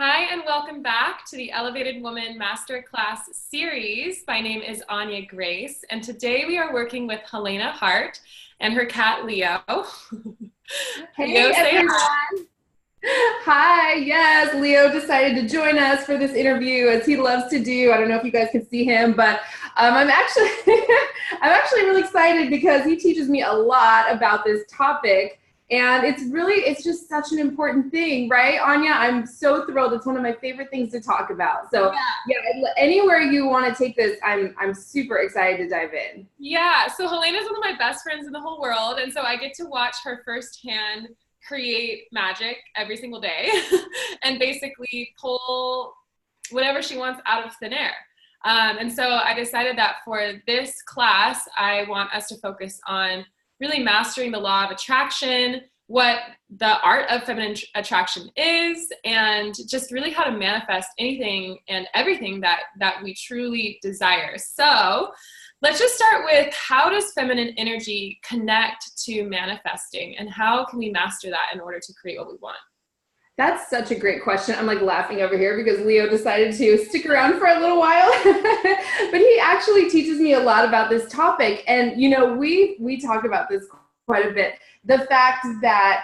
Hi, and welcome back to the Elevated Woman Masterclass series. My name is Anya Grace, and today we are working with Helena Hart and her cat, Leo. Hey Leo, say everyone. hi. Hi. Yes, Leo decided to join us for this interview as he loves to do. I don't know if you guys can see him, but I'm actually I'm actually really excited because he teaches me a lot about this topic. And it's just such an important thing, right, Anya? I'm so thrilled. It's one of my favorite things to talk about. So yeah, anywhere you want to take this, I'm super excited to dive in. Yeah, so Helena's one of my best friends in the whole world, and so I get to watch her firsthand create magic every single day and basically pull whatever she wants out of thin air. And so I decided that for this class, I want us to focus on really mastering the law of attraction, what the art of feminine attraction is, and just really how to manifest anything and everything that we truly desire. So let's just start with, how does feminine energy connect to manifesting, and how can we master that in order to create what we want? That's such a great question. I'm like laughing over here because Leo decided to stick around for a little while. But he actually teaches me a lot about this topic. And we talk about this quite a bit. The fact that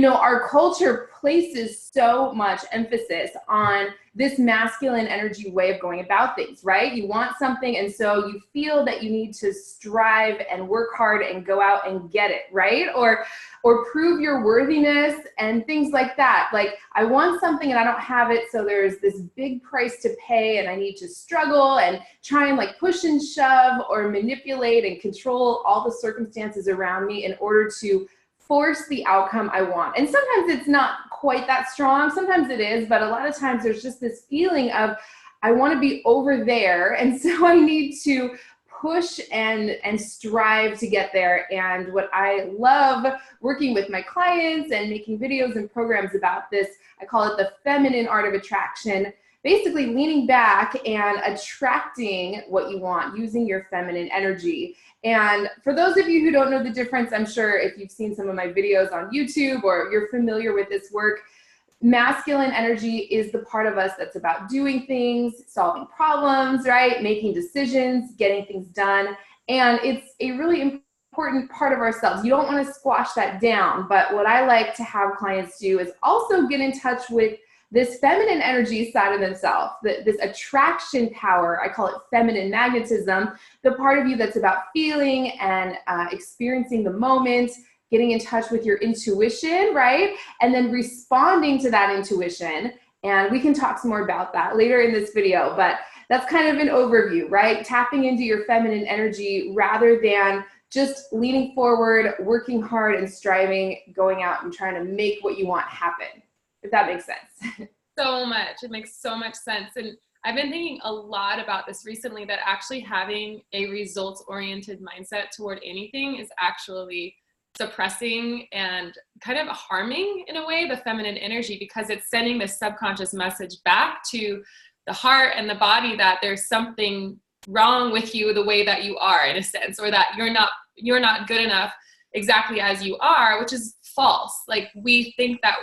our culture places so much emphasis on this masculine energy way of going about things, right? You want something, and so you feel that you need to strive and work hard and go out and get it, right? Or prove your worthiness and things like that. Like, I want something and I don't have it, so there's this big price to pay and I need to struggle and try and like push and shove or manipulate and control all the circumstances around me in order to force the outcome I want. And sometimes it's not quite that strong. Sometimes it is, but a lot of times there's just this feeling of, I want to be over there, and so I need to push and strive to get there. And what I love working with my clients and making videos and programs about this, I call it the feminine art of attraction. Basically leaning back and attracting what you want using your feminine energy. And for those of you who don't know the difference, I'm sure if you've seen some of my videos on YouTube or you're familiar with this work, masculine energy is the part of us that's about doing things, solving problems, right? Making decisions, getting things done. And it's a really important part of ourselves. You don't want to squash that down. But what I like to have clients do is also get in touch with this feminine energy side of themselves, this attraction power. I call it feminine magnetism, the part of you that's about feeling and experiencing the moment, getting in touch with your intuition, right? And then responding to that intuition. And we can talk some more about that later in this video, but that's kind of an overview, right? Tapping into your feminine energy rather than just leaning forward, working hard and striving, going out and trying to make what you want happen, if that makes sense. So much. It makes so much sense. And I've been thinking a lot about this recently, that actually having a results-oriented mindset toward anything is actually suppressing and kind of harming, in a way, the feminine energy, because it's sending this subconscious message back to the heart and the body that there's something wrong with you the way that you are, in a sense, or that you're not good enough exactly as you are, which is false. Like, we think that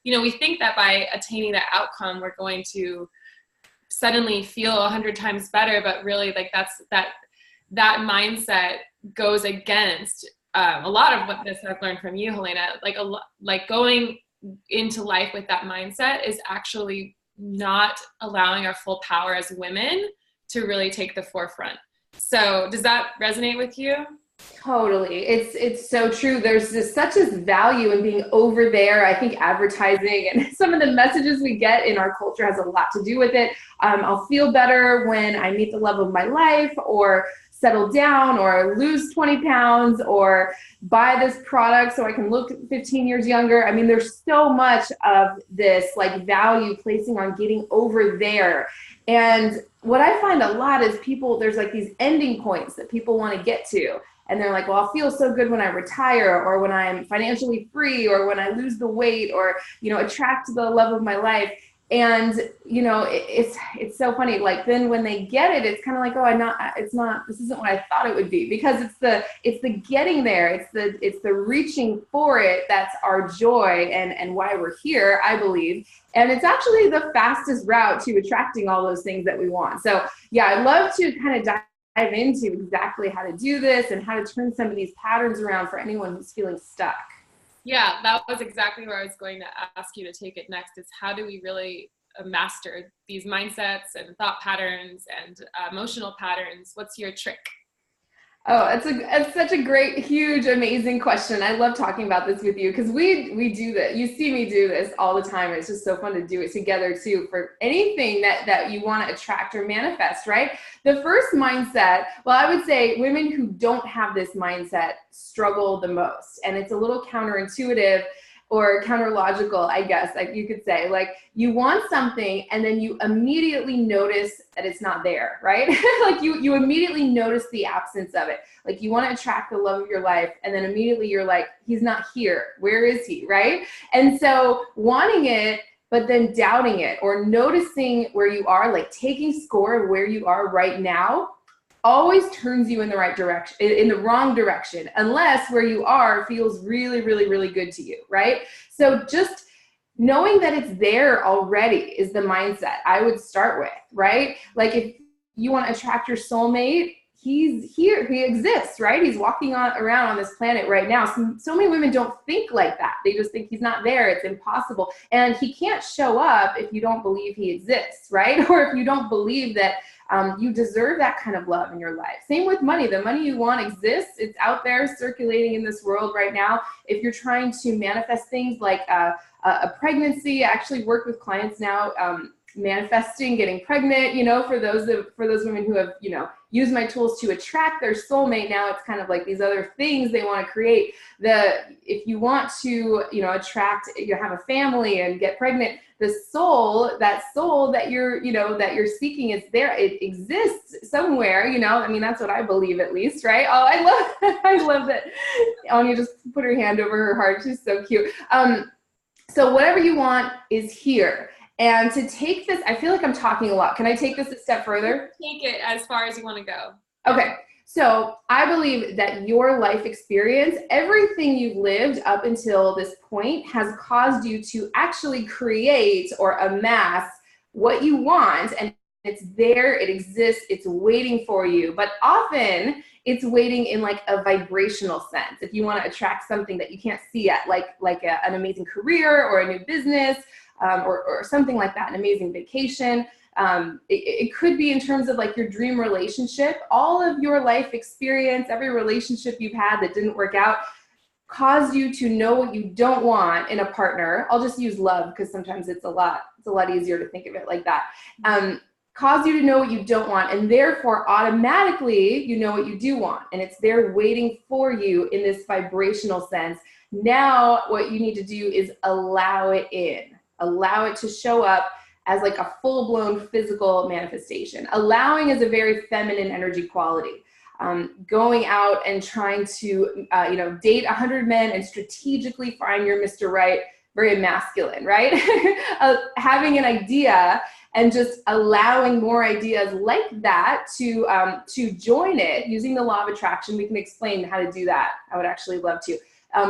we think that by attaining that outcome, we're going to suddenly feel 100 times better, but really, like, that mindset goes against a lot of what this I've learned from you, Helena. Like going into life with that mindset is actually not allowing our full power as women to really take the forefront. So does that resonate with you? Totally. It's so true. There's such a value in being over there. I think advertising and some of the messages we get in our culture has a lot to do with it. I'll feel better when I meet the love of my life, or settle down, or lose 20 pounds, or buy this product so I can look 15 years younger. I mean, there's so much of this like value placing on getting over there. And what I find a lot is there's like these ending points that people want to get to. And they're like, well, I'll feel so good when I retire, or when I'm financially free, or when I lose the weight, or, attract the love of my life. And, you know, it's so funny. Like then when they get it, it's kind of like, oh, this isn't what I thought it would be, because it's the getting there. It's the reaching for it. That's our joy and why we're here, I believe. And it's actually the fastest route to attracting all those things that we want. So yeah, I'd love to kind of dive into exactly how to do this and how to turn some of these patterns around for anyone who's feeling stuck. Yeah, that was exactly where I was going to ask you to take it next, is how do we really master these mindsets and thought patterns and emotional patterns? What's your trick? Oh, it's such a great, huge, amazing question. I love talking about this with you because we do that. You see me do this all the time. It's just so fun to do it together too for anything that you want to attract or manifest, right? The first mindset, well, I would say women who don't have this mindset struggle the most. And it's a little counterintuitive or counterlogical, I guess, like you could say. Like you want something and then you immediately notice that it's not there, right? Like you immediately notice the absence of it. Like you want to attract the love of your life and then immediately you're like, he's not here. Where is he, right? And so wanting it, but then doubting it or noticing where you are, like taking score of where you are right now, always turns you in the right direction, in the wrong direction, unless where you are feels really, really, really good to you, right? So just knowing that it's there already is the mindset I would start with, right? Like if you want to attract your soulmate, he's here, he exists, right? He's walking around on this planet right now. So many women don't think like that. They just think he's not there, it's impossible. And he can't show up if you don't believe he exists, right? Or if you don't believe that you deserve that kind of love in your life. Same with money. The money you want exists. It's out there circulating in this world right now. If you're trying to manifest things like a pregnancy, I actually work with clients now manifesting getting pregnant, you know, for those women who have, you know, used my tools to attract their soulmate. Now it's kind of like these other things they want to create. If you want to, you know, attract, you have a family and get pregnant, that soul that you're, you know, that you're seeking is there. It exists somewhere, you know. I mean, that's what I believe, at least, right? Oh, I love that. Anya just put her hand over her heart. She's so cute. So whatever you want is here. And to take this, I feel like I'm talking a lot. Can I take this a step further? Take it as far as you want to go. Okay. So I believe that your life experience, everything you've lived up until this point, has caused you to actually create or amass what you want. And it's there, it exists, it's waiting for you. But often it's waiting in like a vibrational sense. If you want to attract something that you can't see yet, like an amazing career or a new business, or something like that, an amazing vacation. It could be in terms of like your dream relationship. All of your life experience, every relationship you've had that didn't work out, caused you to know what you don't want in a partner. I'll just use love because sometimes it's a lot easier to think of it like that. Cause you to know what you don't want, and therefore automatically you know what you do want, and it's there waiting for you in this vibrational sense. Now what you need to do is allow it in. Allow it to show up as like a full-blown physical manifestation. Allowing is a very feminine energy quality. Going out and trying to, date 100 men and strategically find your Mr. Right, very masculine, right? Having an idea and just allowing more ideas like that to join it using the law of attraction. We can explain how to do that. I would actually love to.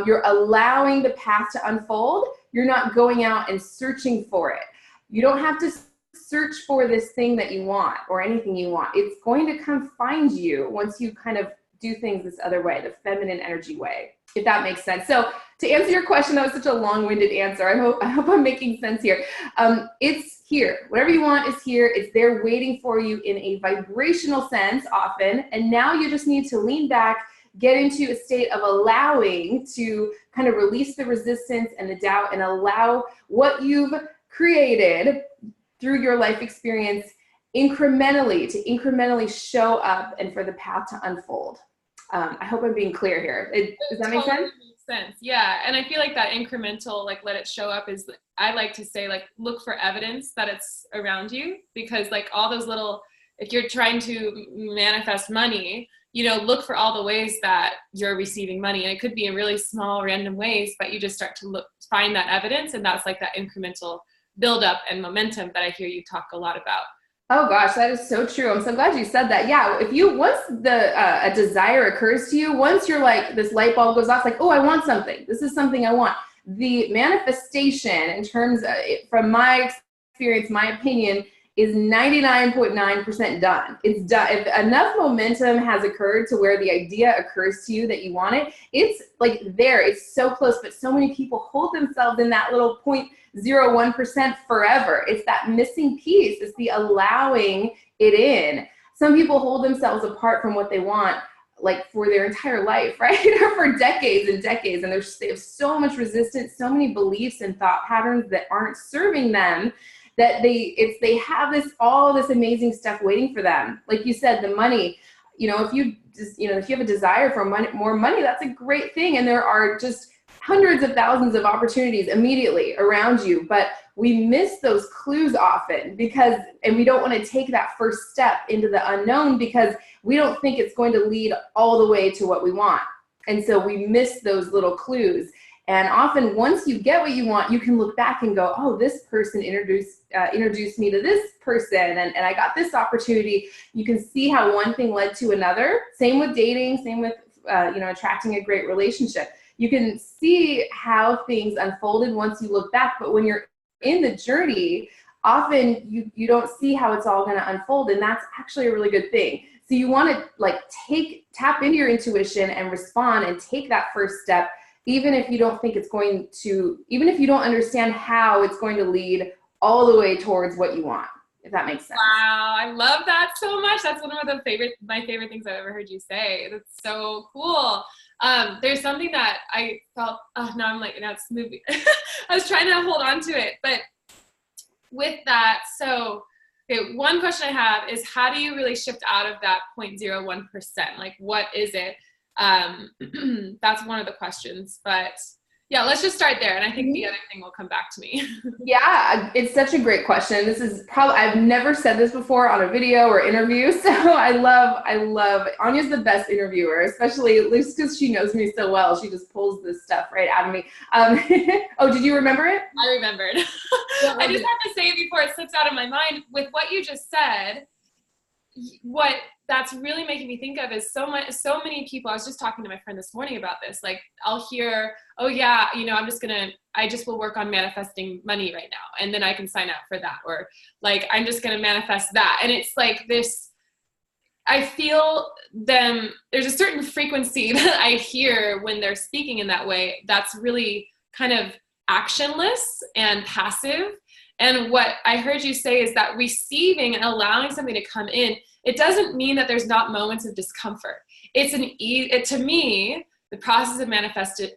You're allowing the path to unfold. You're not going out and searching for it. You don't have to search for this thing that you want or anything you want. It's going to come find you once you kind of do things this other way, the feminine energy way, if that makes sense. So to answer your question, that was such a long-winded answer. I hope I'm making sense here. It's here. Whatever you want is here. It's there waiting for you in a vibrational sense often. And now you just need to lean back, get into a state of allowing to kind of release the resistance and the doubt and allow what you've created through your life experience incrementally show up and for the path to unfold. I hope I'm being clear here. Does that make sense? Makes sense. Yeah. And I feel like that incremental, like let it show up is, I like to say, like, look for evidence that it's around you, because like all those little, if you're trying to manifest money, you know, look for all the ways that you're receiving money. And it could be in really small, random ways, but you just start to find that evidence. And that's like that incremental buildup and momentum that I hear you talk a lot about. Oh gosh, that is so true. I'm so glad you said that. Yeah, if you once a desire occurs to you, once you're like this light bulb goes off, like, oh, I want something. This is something I want. The manifestation, in terms of, from my experience, my opinion, is 99.9% done. It's done. If enough momentum has occurred to where the idea occurs to you that you want it, it's like there. It's so close, but so many people hold themselves in that little 0.01% forever. It's that missing piece. It's the allowing it in. Some people hold themselves apart from what they want, like for their entire life, right? Or for decades and decades. And they have so much resistance, so many beliefs and thought patterns that aren't serving them, that they have all this amazing stuff waiting for them. Like you said, the money, if you have a desire for more money, that's a great thing. And there are just hundreds of thousands of opportunities immediately around you, but we miss those clues often and we don't want to take that first step into the unknown because we don't think it's going to lead all the way to what we want. And so we miss those little clues. And often once you get what you want, you can look back and go, oh, this person introduced me to this person, and I got this opportunity. You can see how one thing led to another. Same with dating, same with attracting a great relationship. You can see how things unfolded once you look back, but when you're in the journey, often you don't see how it's all going to unfold, and that's actually a really good thing. So you want to tap into your intuition and respond and take that first step, even if you don't think even if you don't understand how it's going to lead all the way towards what you want, if that makes sense. Wow, I love that so much. That's one of my favorite things I've ever heard you say. That's so cool. There's something that I felt, now it's moving. I was trying to hold on to it, but with that, so, okay, one question I have is, how do you really shift out of that 0.01%? Like, what is it? That's one of the questions, but yeah, let's just start there. And I think the other thing will come back to me. Yeah, it's such a great question. This is I've never said this before on a video or interview. So I love, Anya's the best interviewer, especially at least because she knows me so well. She just pulls this stuff right out of me. Oh, did you remember it? I remembered. I just have to say it before it slips out of my mind. With what you just said, what that's really making me think of is so many people. I was just talking to my friend this morning about this. Like, I'll hear, oh yeah, I just will work on manifesting money right now, and then I can sign up for that. Or like, I'm just going to manifest that. And it's like this, I feel there's a certain frequency that I hear when they're speaking in that way that's really kind of actionless and passive. And what I heard you say is that receiving and allowing something to come in, it doesn't mean that there's not moments of discomfort. To me, the process of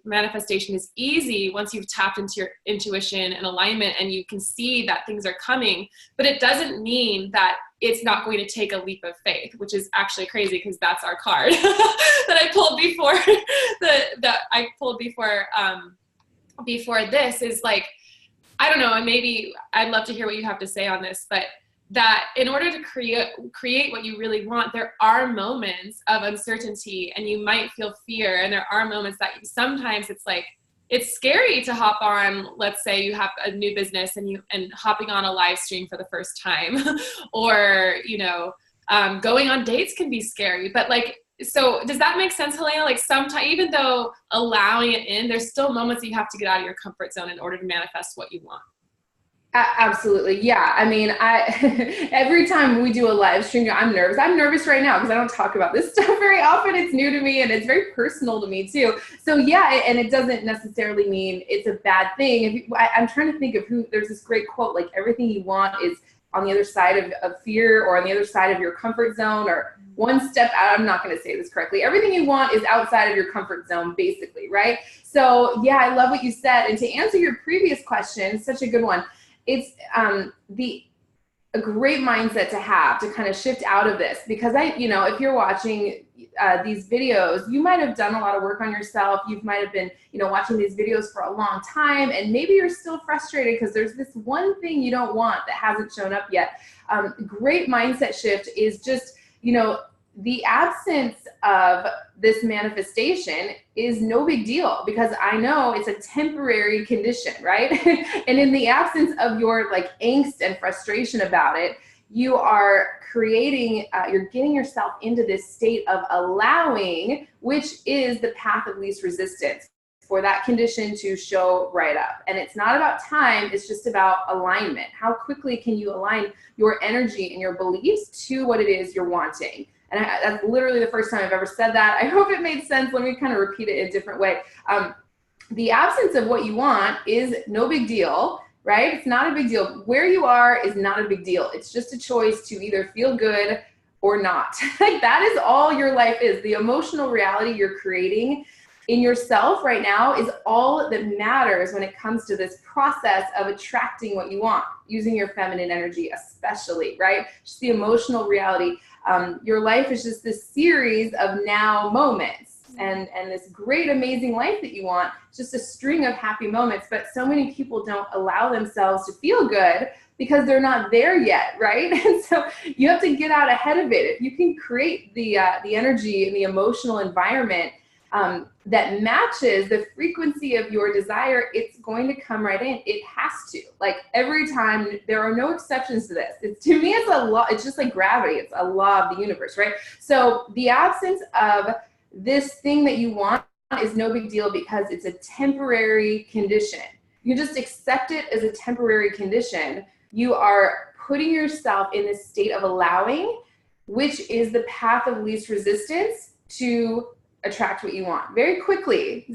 manifestation is easy once you've tapped into your intuition and alignment and you can see that things are coming, but it doesn't mean that it's not going to take a leap of faith, which is actually crazy because that's our card that I pulled before before this is like, I don't know, and maybe I'd love to hear what you have to say on this, but that in order to create what you really want, there are moments of uncertainty and you might feel fear. And there are moments that sometimes it's scary to hop on, let's say you have a new business and hopping on a live stream for the first time or, going on dates can be scary, but so does that make sense, Helena? Like sometimes, even though allowing it in, there's still moments that you have to get out of your comfort zone in order to manifest what you want. Absolutely. Yeah. I mean, every time we do a live stream, I'm nervous. I'm nervous right now because I don't talk about this stuff very often. It's new to me and it's very personal to me too. So yeah, and it doesn't necessarily mean it's a bad thing. I'm trying to think of there's this great quote, like everything you want is on the other side of fear or on the other side of your comfort zone or one step out. I'm not going to say this correctly. Everything you want is outside of your comfort zone, basically, right? So yeah, I love what you said. And to answer your previous question, such a good one. It's a great mindset to have to kind of shift out of this because if you're watching these videos, you might have done a lot of work on yourself. You might have been, watching these videos for a long time and maybe you're still frustrated because there's this one thing you don't want that hasn't shown up yet. Great mindset shift is just, the absence of this manifestation is no big deal, because I know it's a temporary condition, right? And in the absence of your like angst and frustration about it, you are creating, you're getting yourself into this state of allowing, which is the path of least resistance for that condition to show right up. And it's not about time, it's just about alignment. How quickly can you align your energy and your beliefs to what it is you're wanting? And that's literally the first time I've ever said that. I hope it made sense. Let me kind of repeat it in a different way. The absence of what you want is no big deal, right? It's not a big deal. Where you are is not a big deal. It's just a choice to either feel good or not. Like, that is all your life is. The emotional reality you're creating in yourself right now is all that matters when it comes to this process of attracting what you want, using your feminine energy especially, right? Just the emotional reality. Your life is just this series of now moments. And this great, amazing life that you want, just a string of happy moments. But so many people don't allow themselves to feel good because they're not there yet, right? And so you have to get out ahead of it. If you can create the energy and the emotional environment that matches the frequency of your desire, it's going to come right in. It has to. Like, every time, there are no exceptions to this. To me, it's a law. It's just like gravity. It's a law of the universe, right? So the absence of this thing that you want is no big deal, because it's a temporary condition. You just accept it as a temporary condition. You are putting yourself in this state of allowing, which is the path of least resistance to attract what you want very quickly.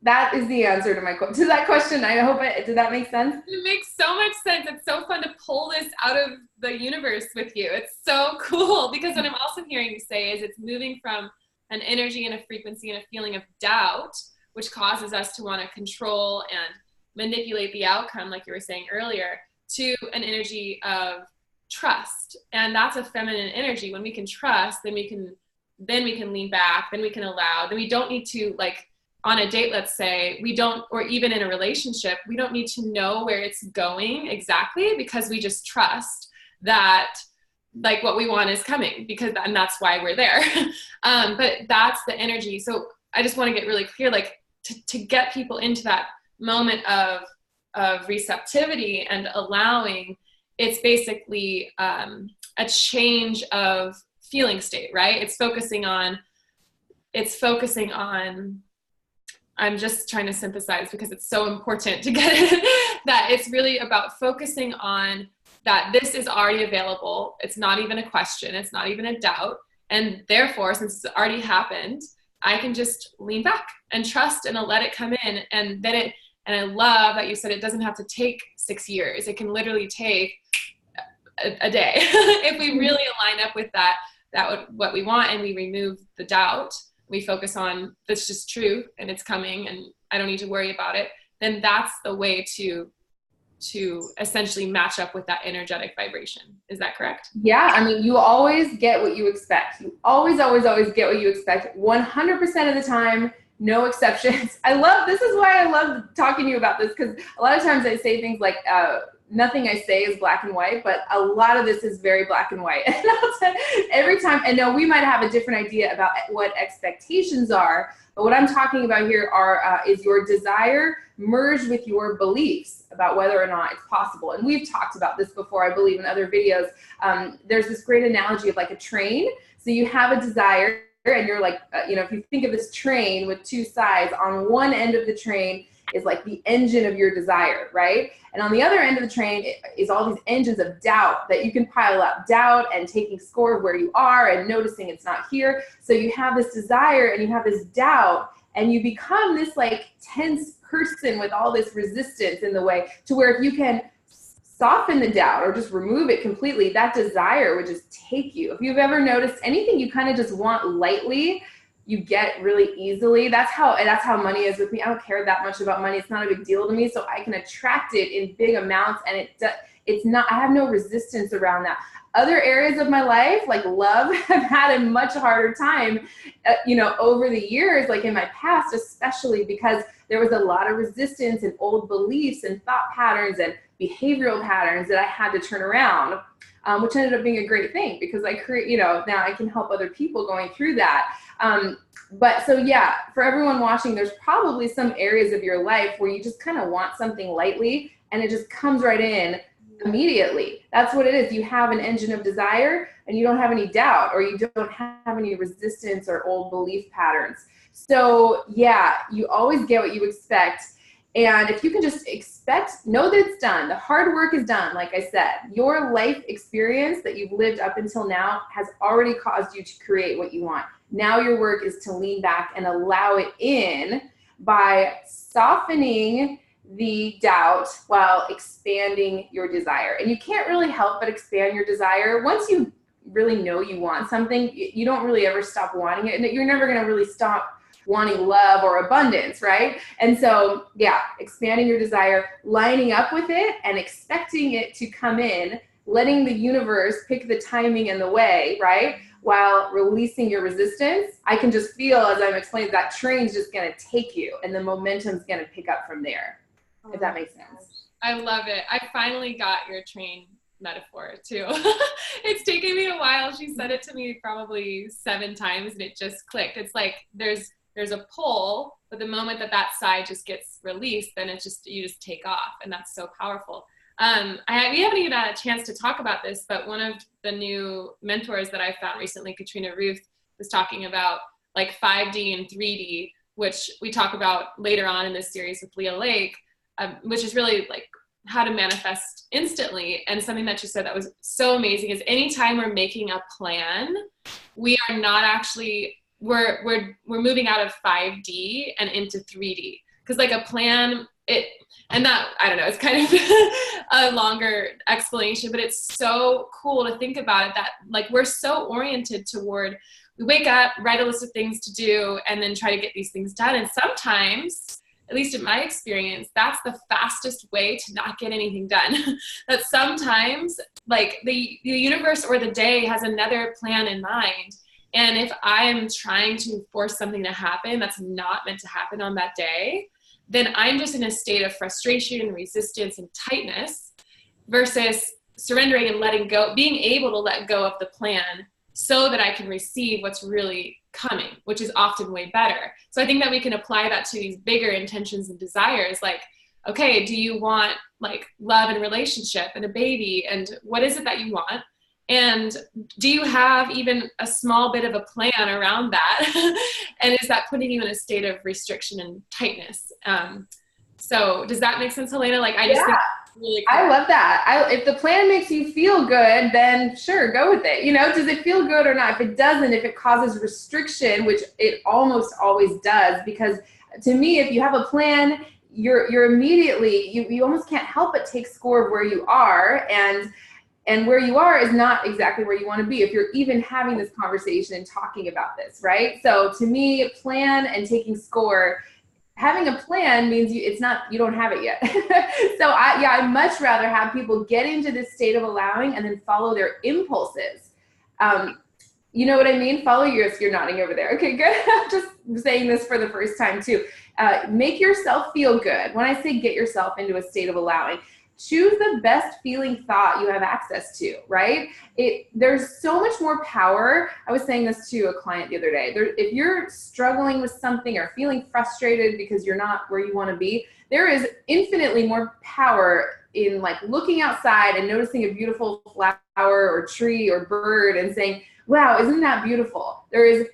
That is the answer to that question. I hope did that make sense? It makes so much sense. It's so fun to pull this out of the universe with you. It's so cool, because what I'm also hearing you say is it's moving from an energy and a frequency and a feeling of doubt, which causes us to want to control and manipulate the outcome, like you were saying earlier, to an energy of trust. And that's a feminine energy. When we can trust, then we can lean back, then we can allow, then we don't need to, like on a date, let's say, we don't, or even in a relationship, we don't need to know where it's going exactly, because we just trust that like what we want is coming, and that's why we're there. But that's the energy. So I just want to get really clear, like to get people into that moment of receptivity and allowing, it's basically a change of feeling state, right? It's focusing on, I'm just trying to synthesize because it's so important to get it, that it's really about focusing on that this is already available. It's not even a question. It's not even a doubt. And therefore, since it's already happened, I can just lean back and trust and let it come in. And then and I love that you said it doesn't have to take 6 years. It can literally take a day. If we really align up with what we want, and we remove the doubt, we focus on that's just true and it's coming and I don't need to worry about it, then that's the way to essentially match up with that energetic vibration. Is that correct? Yeah. I mean, you always get what you expect. You always, always, always get what you expect 100% of the time, no exceptions. This is why I love talking to you about this, because a lot of times I say things like, nothing I say is black and white, but a lot of this is very black and white. And every time, and no, we might have a different idea about what expectations are, but what I'm talking about here is your desire merged with your beliefs about whether or not it's possible. And we've talked about this before, I believe, in other videos. There's this great analogy of like a train. So you have a desire, and you're like, if you think of this train with two sides, on one end of the train is like the engine of your desire, right? And on the other end of the train is all these engines of doubt that you can pile up. Doubt and taking score of where you are and noticing it's not here. So you have this desire and you have this doubt, and you become this like tense person with all this resistance in the way, to where if you can soften the doubt or just remove it completely, that desire would just take you. If you've ever noticed anything you kind of just want lightly, you get really easily. That's how money is with me. I don't care that much about money. It's not a big deal to me. So I can attract it in big amounts, and it's not, I have no resistance around that. Other areas of my life, like love, I've had a much harder time, over the years, like in my past, especially because there was a lot of resistance and old beliefs and thought patterns and behavioral patterns that I had to turn around. which ended up being a great thing because I create, you know, now I can help other people going through that. But so yeah, for everyone watching, there's probably some areas of your life where you just kind of want something lightly and it just comes right in immediately. That's what it is. You have an engine of desire and you don't have any doubt, or you don't have any resistance or old belief patterns. So yeah, you always get what you expect. And if you can just know that it's done, the hard work is done. Like I said, your life experience that you've lived up until now has already caused you to create what you want. Now your work is to lean back and allow it in by softening the doubt while expanding your desire. And you can't really help but expand your desire. Once you really know you want something, you don't really ever stop wanting it. And you're never going to really stop wanting love or abundance, right? And so, yeah, expanding your desire, lining up with it and expecting it to come in, letting the universe pick the timing and the way, right? While releasing your resistance. I can just feel as I'm explaining that train's just going to take you and the momentum's going to pick up from there, if that makes sense. I love it. I finally got your train metaphor too. It's taken me a while. She said it to me probably 7 times and it just clicked. It's like there's a pull, but the moment that side just gets released, then you just take off, and that's so powerful. We haven't even had a chance to talk about this, but one of the new mentors that I found recently, Katrina Ruth, was talking about like 5D and 3D, which we talk about later on in this series with Leah Lake, which is really like how to manifest instantly. And something that you said that was so amazing is anytime we're making a plan, we are not actually, we're moving out of 5D and into 3D. Because like a plan, and that, I don't know, it's kind of a longer explanation, but it's so cool to think about it that like we're so oriented toward, we wake up, write a list of things to do, and then try to get these things done. And sometimes, at least in my experience, that's the fastest way to not get anything done. That sometimes like the universe or the day has another plan in mind. And if I am trying to force something to happen that's not meant to happen on that day, then I'm just in a state of frustration and resistance and tightness versus surrendering and letting go, being able to let go of the plan so that I can receive what's really coming, which is often way better. So I think that we can apply that to these bigger intentions and desires. Like, okay, do you want like love and relationship and a baby? And what is it that you want? And do you have even a small bit of a plan around that? And is that putting you in a state of restriction and tightness? So does that make sense, Helena? Like, I just think it's really cool. I love that. If the plan makes you feel good, then sure, go with it. You know, does it feel good or not? If it doesn't, if it causes restriction, which it almost always does, because to me, if you have a plan, you're immediately, you almost can't help but take score of where you are, and where you are is not exactly where you want to be if you're even having this conversation and talking about this, right? So to me, plan and taking score, having a plan means you don't have it yet. So I'd much rather have people get into this state of allowing and then follow their impulses. You know what I mean? Follow yours. You're nodding over there. Okay, good. I'm just saying this for the first time too. Make yourself feel good. When I say get yourself into a state of allowing, choose the best feeling thought you have access to, right? There's so much more power. I was saying this to a client the other day. If you're struggling with something or feeling frustrated because you're not where you want to be, there is infinitely more power in like looking outside and noticing a beautiful flower or tree or bird and saying, wow, isn't that beautiful? There is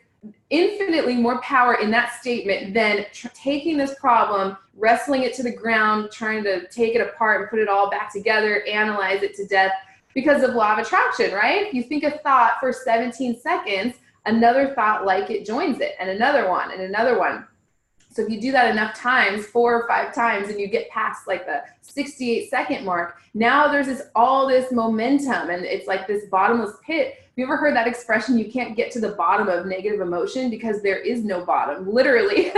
infinitely more power in that statement than taking this problem, wrestling it to the ground, trying to take it apart and put it all back together, analyze it to death because of law of attraction, right? If you think a thought for 17 seconds, another thought like it joins it, and another one and another one. So if you do that enough times, 4 or 5 times, and you get past like the 68-second mark, now there's all this momentum, and it's like this bottomless pit. Have you ever heard that expression, you can't get to the bottom of negative emotion because there is no bottom? Literally,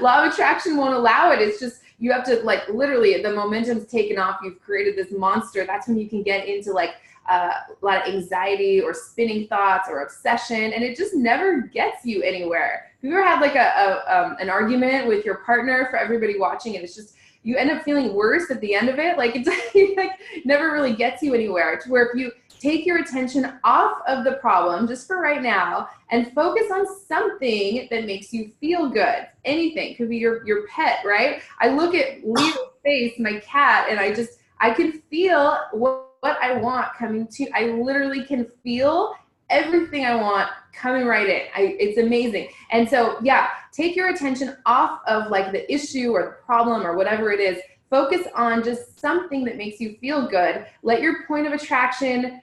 law of attraction won't allow it. It's just, you have to like, literally, the momentum's taken off. You've created this monster. That's when you can get into like a lot of anxiety or spinning thoughts or obsession, and it just never gets you anywhere. Have you ever had like an argument with your partner, for everybody watching, and it's just, you end up feeling worse at the end of it? Like, it's like never really gets you anywhere, to where if you take your attention off of the problem just for right now and focus on something that makes you feel good. Anything. Could be your pet, right? I look at Leo's face, my cat, and I can feel what I want coming to. I literally can feel everything I want coming right in. It's amazing. And so, yeah, take your attention off of like the issue or the problem or whatever it is. Focus on just something that makes you feel good. Let your point of attraction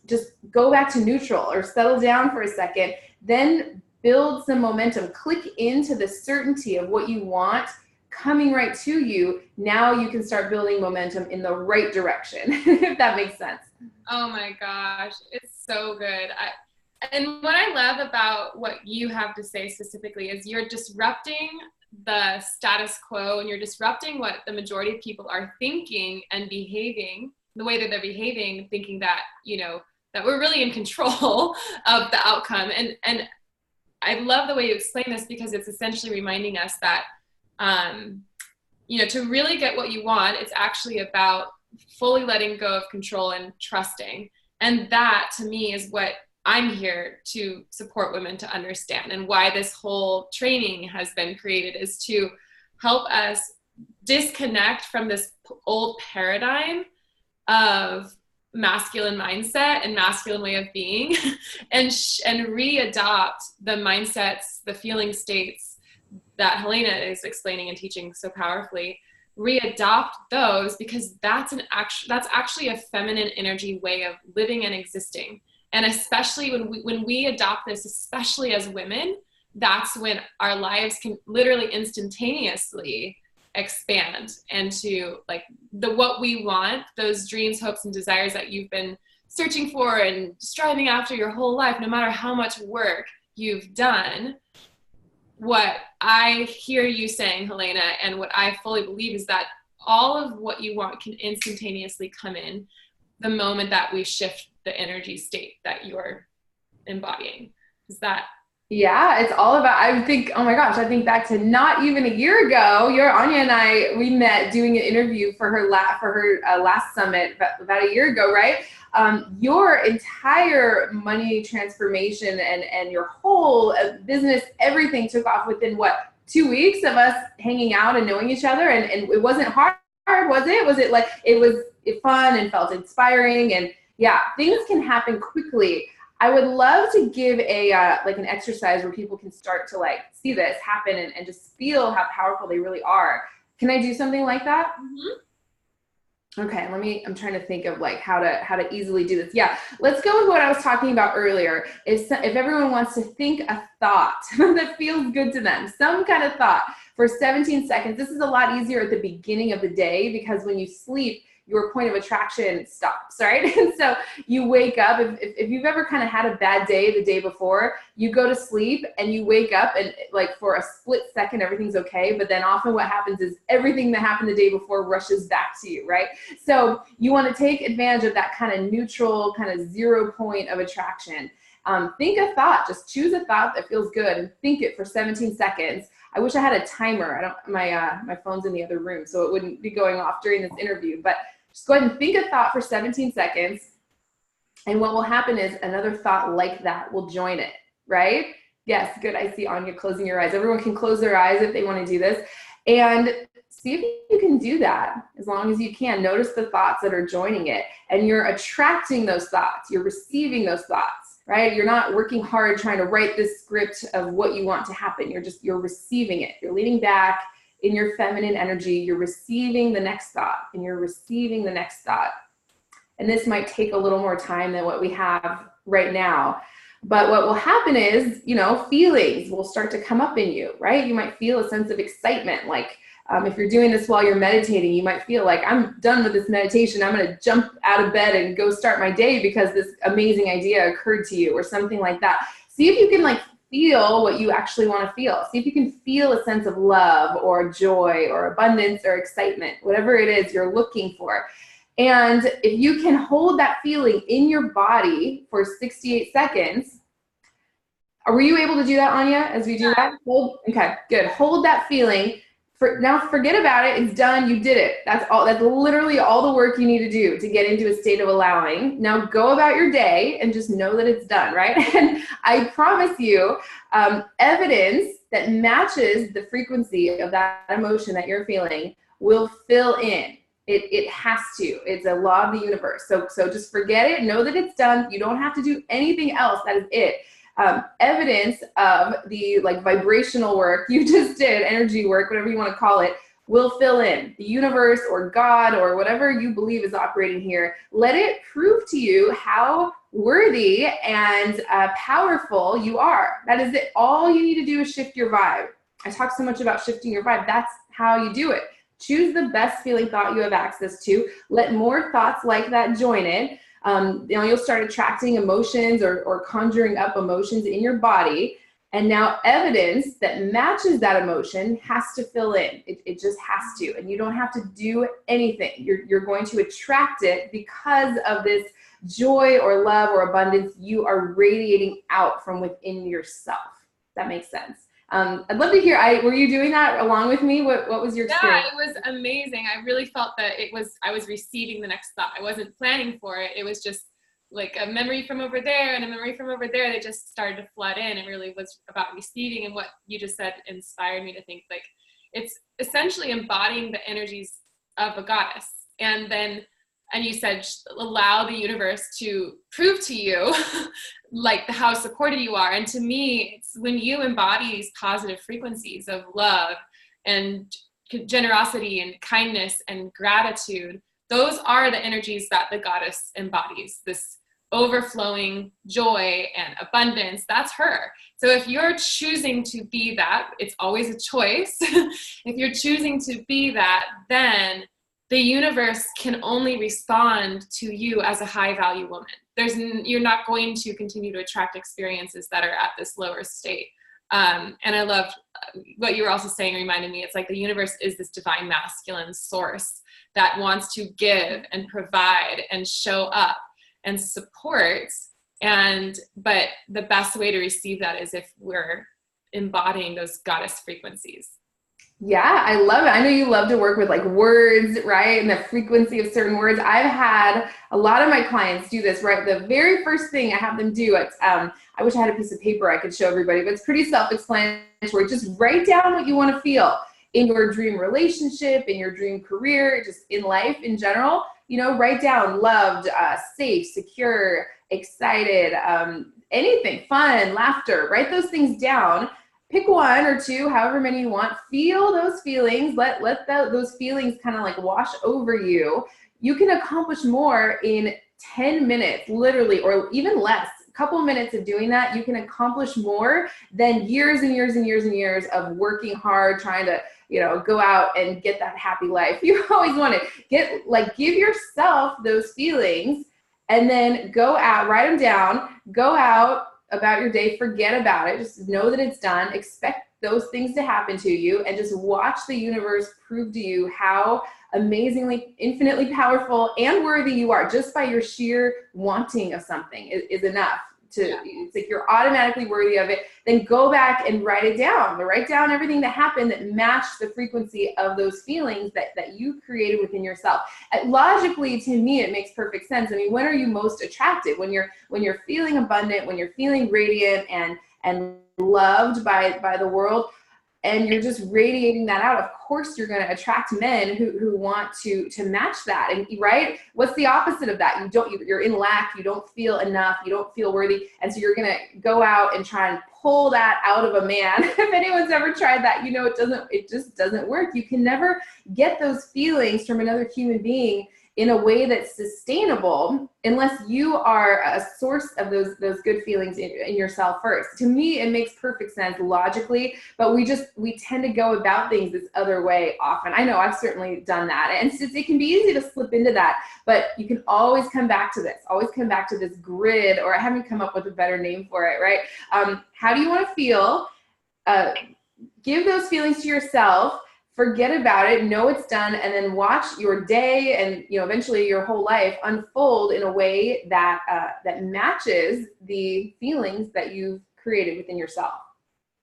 just go back to neutral or settle down for a second. Then build some momentum. Click into the certainty of what you want coming right to you. Now you can start building momentum in the right direction, if that makes sense. Oh my gosh, it's so good. And what I love about what you have to say specifically is you're disrupting the status quo, and you're disrupting what the majority of people are thinking and behaving, the way that they're behaving, thinking that, you know, that we're really in control of the outcome. And I love the way you explain this, because it's essentially reminding us that, you know, to really get what you want, it's actually about fully letting go of control and trusting. And that, to me, is what I'm here to support women to understand, and why this whole training has been created, is to help us disconnect from this old paradigm of masculine mindset and masculine way of being and re-adopt the mindsets, the feeling states that Helena is explaining and teaching so powerfully. Re-adopt those, because that's actually a feminine energy way of living and existing. And especially when we adopt this, especially as women, that's when our lives can literally instantaneously expand into like what we want, those dreams, hopes, and desires that you've been searching for and striving after your whole life, no matter how much work you've done. What I hear you saying, Helena, and what I fully believe, is that all of what you want can instantaneously come in the moment that we shift the energy state that you're embodying. Is that? Yeah, it's all about, I think, oh my gosh, I think back to not even a year ago, Anya and I, we met doing an interview for her last summit about a year ago, right? Your entire money transformation and your whole business, everything took off within 2 weeks of us hanging out and knowing each other. And it wasn't hard, was it? Was it like, it was fun and felt inspiring, and yeah, things can happen quickly. I would love to give like an exercise where people can start to like see this happen and just feel how powerful they really are. Can I do something like that? Mm-hmm. Okay, I'm trying to think of like how to easily do this. Yeah, let's go with what I was talking about earlier. If everyone wants to think a thought that feels good to them, some kind of thought for 17 seconds. This is a lot easier at the beginning of the day, because when you sleep, your point of attraction stops, right? And so you wake up, if you've ever kind of had a bad day the day before, you go to sleep and you wake up and like for a split second, everything's okay. But then often what happens is everything that happened the day before rushes back to you, right? So you want to take advantage of that kind of neutral, kind of 0 point of attraction. Think a thought, just choose a thought that feels good and think it for 17 seconds. I wish I had a timer. My phone's in the other room, so it wouldn't be going off during this interview, but just go ahead and think a thought for 17 seconds. And what will happen is another thought like that will join it, right? Yes, good. I see Anya closing your eyes. Everyone can close their eyes if they want to do this. And see if you can do that as long as you can. Notice the thoughts that are joining it. And you're attracting those thoughts. You're receiving those thoughts, right? You're not working hard trying to write this script of what you want to happen. You're receiving it. You're leaning back in your feminine energy. You're receiving the next thought, and you're receiving the next thought. And this might take a little more time than what we have right now. But what will happen is, feelings will start to come up in you, right? You might feel a sense of excitement. Like if you're doing this while you're meditating, you might feel like, I'm done with this meditation. I'm going to jump out of bed and go start my day because this amazing idea occurred to you, or something like that. See if you can feel what you actually want to feel. See if you can feel a sense of love or joy or abundance or excitement, whatever it is you're looking for. And if you can hold that feeling in your body for 68 seconds, were you able to do that, Anya, as we do that? Okay, good. Hold that feeling Now forget about it. It's done. You did it. That's all. That's literally all the work you need to do to get into a state of allowing. Now go about your day and just know that it's done, right? And I promise you, evidence that matches the frequency of that emotion that you're feeling will fill in. It has to. It's a law of the universe. So just forget it. Know that it's done. You don't have to do anything else. That is it. Evidence of the like vibrational work you just did, energy work, whatever you want to call it, will fill in. The universe or God or whatever you believe is operating here, let it prove to you how worthy and powerful you are. That is it. All you need to do is shift your vibe. I talk so much about shifting your vibe. That's how you do it. Choose the best feeling thought you have access to. Let more thoughts like that join it. You'll start attracting emotions or conjuring up emotions in your body. And now evidence that matches that emotion has to fill in. It just has to. And you don't have to do anything. You're going to attract it because of this joy or love or abundance you are radiating out from within yourself. That makes sense. I'd love to hear, were you doing that along with me? What was your experience? Yeah, it was amazing. I really felt that I was receiving the next thought. I wasn't planning for it. It was just like a memory from over there and a memory from over there that just started to flood in. It really was about receiving, and what you just said inspired me to think like it's essentially embodying the energies of a goddess. And you said, allow the universe to prove to you like how supported you are. And to me, it's when you embody these positive frequencies of love and generosity and kindness and gratitude, those are the energies that the goddess embodies, this overflowing joy and abundance. That's her. So if you're choosing to be that, it's always a choice. If you're choosing to be that, then the universe can only respond to you as a high value woman. You're not going to continue to attract experiences that are at this lower state. And I loved what you were also saying, reminded me, it's like the universe is this divine masculine source that wants to give and provide and show up and support. But the best way to receive that is if we're embodying those goddess frequencies. Yeah, I love it. I know you love to work with like words, right? And the frequency of certain words. I've had a lot of my clients do this, right? The very first thing I have them do, I wish I had a piece of paper I could show everybody, but it's pretty self-explanatory. Just write down what you want to feel in your dream relationship, in your dream career, just in life in general. Write down loved, safe, secure, excited, anything, fun, laughter. Write those things down. Pick one or two, however many you want. Feel those feelings. Let those feelings kind of like wash over you. You can accomplish more in 10 minutes, literally, or even less. A couple minutes of doing that, you can accomplish more than years and years and years and years of working hard, trying to, go out and get that happy life you always wanted. Give yourself those feelings and then go out, write them down, go out about your day, forget about it, just know that it's done, expect those things to happen to you, and just watch the universe prove to you how amazingly, infinitely powerful and worthy you are. Just by your sheer wanting of something is enough. It's like you're automatically worthy of it. Then go back and write it down. Write down everything that happened that matched the frequency of those feelings that you created within yourself. Logically, to me, it makes perfect sense. I mean, when are you most attracted? When you're feeling abundant, when you're feeling radiant and loved by the world, and you're just radiating that out. Of course, you're going to attract men who want to match that. And right, what's the opposite of that? You're in lack. You don't feel enough. You don't feel worthy, and so you're going to go out and try and pull that out of a man. If anyone's ever tried that, it just doesn't work. You can never get those feelings from another human being in a way that's sustainable unless you are a source of those good feelings in yourself first. To me, it makes perfect sense logically, but we tend to go about things this other way often. I know I've certainly done that, and it can be easy to slip into that, but you can always come back to this grid, or I haven't come up with a better name for it, right? How do you want to feel? Give those feelings to yourself. Forget about it, know it's done, and then watch your day and eventually your whole life unfold in a way that that matches the feelings that you've created within yourself.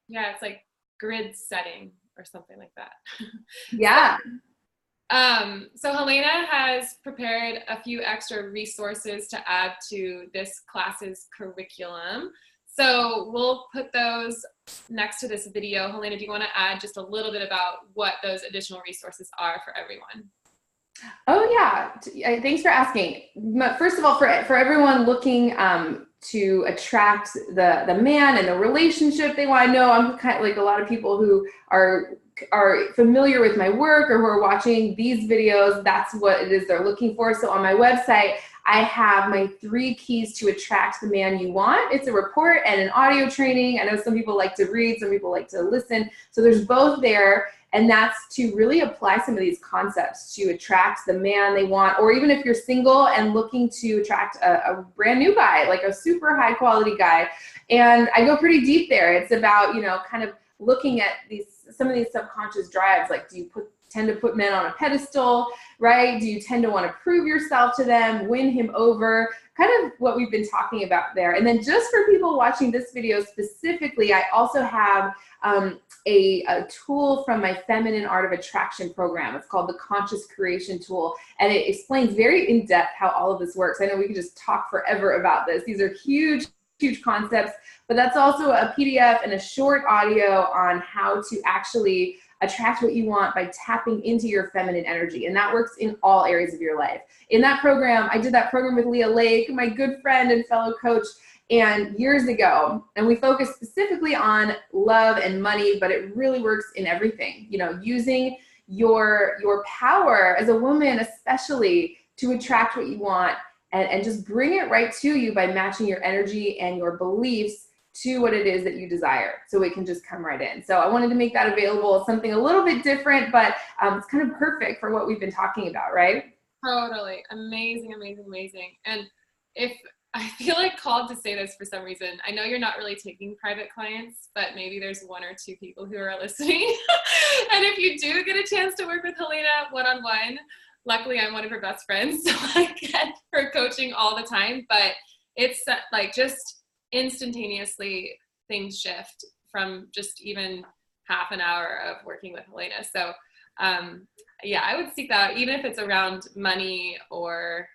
Yeah, it's like grid setting, or something like that. Yeah. So Helena has prepared a few extra resources to add to this class's curriculum. So we'll put those next to this video. Helena, do you want to add just a little bit about what those additional resources are for everyone? Oh yeah, thanks for asking. First of all, for everyone looking to attract the man and the relationship they want to know, I'm kind of like a lot of people who are familiar with my work or who are watching these videos. That's what it is they're looking for. So on my website, I have my 3 keys to attract the man you want. It's a report and an audio training. I know some people like to read, some people like to listen. So there's both there. And that's to really apply some of these concepts to attract the man they want, or even if you're single and looking to attract a brand new guy, like a super high quality guy. And I go pretty deep there. It's about, you know, kind of looking at some of these subconscious drives. Like, do you tend to put men on a pedestal, right? Do you tend to want to prove yourself to them, win him over? Kind of what we've been talking about there. And then just for people watching this video specifically, I also have a tool from my Feminine Art of Attraction program. It's called the Conscious Creation Tool, and it explains very in depth how all of this works. I know we could just talk forever about this. These are huge concepts, but that's also a PDF and a short audio on how to actually attract what you want by tapping into your feminine energy. And that works in all areas of your life. In that program, I did that program with Leah Lake, my good friend and fellow coach, and years ago, and we focused specifically on love and money, but it really works in everything. You know, using your power as a woman, especially, to attract what you want and just bring it right to you by matching your energy and your beliefs to what it is that you desire, so it can just come right in. So I wanted to make that available, something a little bit different, but it's kind of perfect for what we've been talking about, right? Totally. Amazing, amazing, amazing. And if I feel like called to say this for some reason, I know you're not really taking private clients, but maybe there's 1 or 2 people who are listening. And if you do get a chance to work with Helena one-on-one, luckily I'm one of her best friends, so I get her coaching all the time, but it's like just instantaneously things shift from just even half an hour of working with Helena. So yeah, I would seek that out, even if it's around money or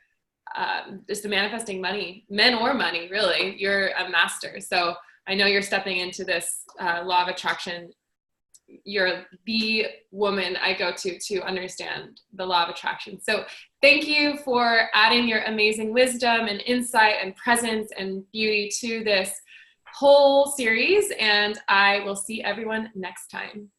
just the manifesting money, men or money, really. You're a master. So I know you're stepping into this law of attraction. You're the woman I go to understand the law of attraction. So thank you for adding your amazing wisdom and insight and presence and beauty to this whole series. And I will see everyone next time.